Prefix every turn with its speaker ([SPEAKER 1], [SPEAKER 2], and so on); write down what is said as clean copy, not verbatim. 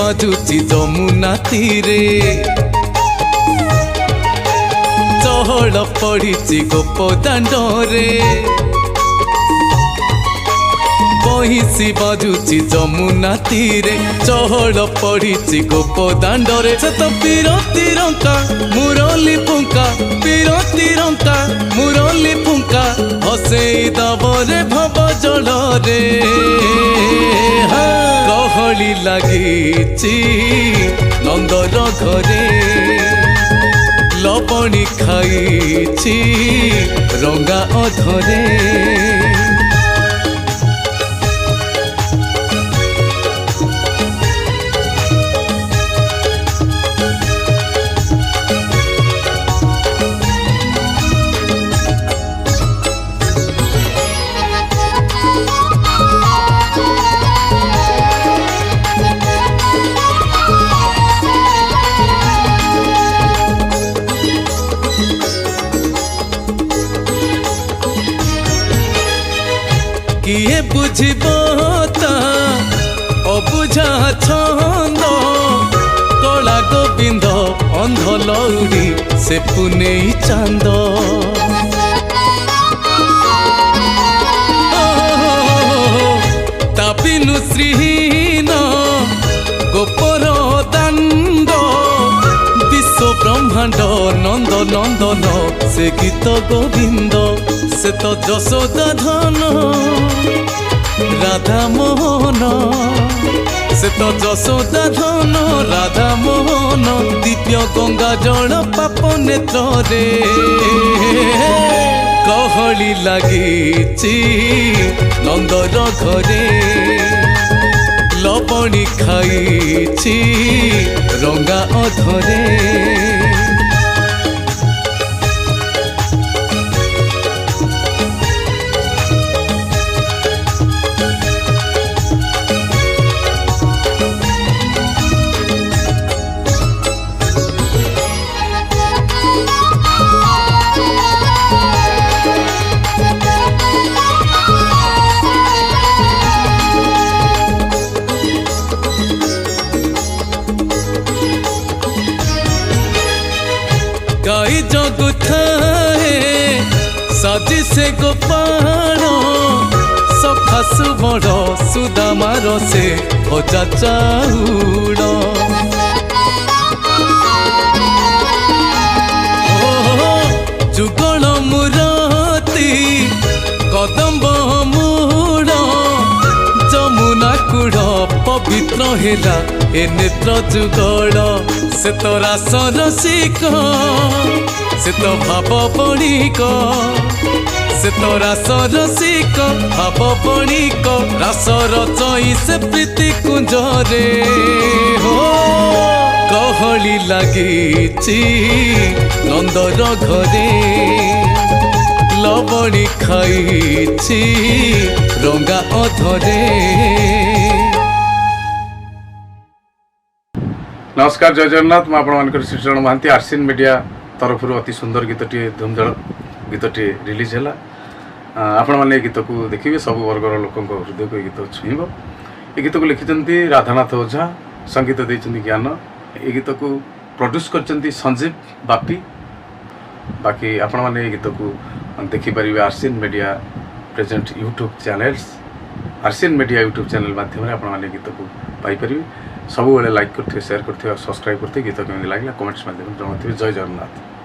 [SPEAKER 1] बाजुची जमुना तीरे चहल पड़ी गोप दांडरे बहिसी बाजुची जमुना तीरे चहल पड़ी गोप दांडरे से तो पीरती रंका मुरली पुंका पीरती रंका मुरली पुंका हसे दबरे भव जल रे कहली लगी नंदर घरे लवणी खाई रंगा अधरे किए बुझबता अबुझा छंद कला गोविंद अंध लौड़ी से पुने चांद ताबिनु श्रीहीन गोपर दांड विश्व ब्रह्मांड नंद नंदन से गीत गोविंद से तो यशोदा धन राधा मोहन से तो यशोदा धन राधा मोहन दिव्य गंगा जल पाप नेत्र रे कहली लगी नंदर घरे लवणी खाई रंगा अधरे गाई जग थाए सजी से गोपाल सफा सुबड़ सुदामार से भजा चाउड़ जुगल मुरती कदम्ब मूल जमुना कूड़ पवित्र हेला ए नेत्र जुगल से तो रास रसिक से तो भाव बणिक से तो रास रसिक भाव बणिक रास रचई से प्रीति कुंजरे हो कहली लगी नंदर घरे लवणी खाई रंगा अधरे।
[SPEAKER 2] नमस्कार जय जगन्नाथ मुझे श्रीचरण महांती आर्सिन मीडिया तरफ अति सुंदर गीतटी धूमधड़ गीतटी रिलीज है आपण मैंने गीत को देखिए सब वर्गर लोक हृदय को गीत छुईब ये गीत को लिखिं राधानाथ ओझा संगीत देते ज्ञान ये गीत को प्रोड्यूस कर संजीव बापी बाकी आपण मैंने गीत को देखिपारे आर्सिन मीडिया प्रेजेंट यूट्यूब चैनल्स आर्सिन मीडिया यूट्यूब चैनल माध्यम आपण मैंने गीत को पाइपर सब लाइक करते शेयर करते सब्सक्राइब करते गीत केमी लगे कमेंट्स माध्यम जनाते जय जगन्नाथ।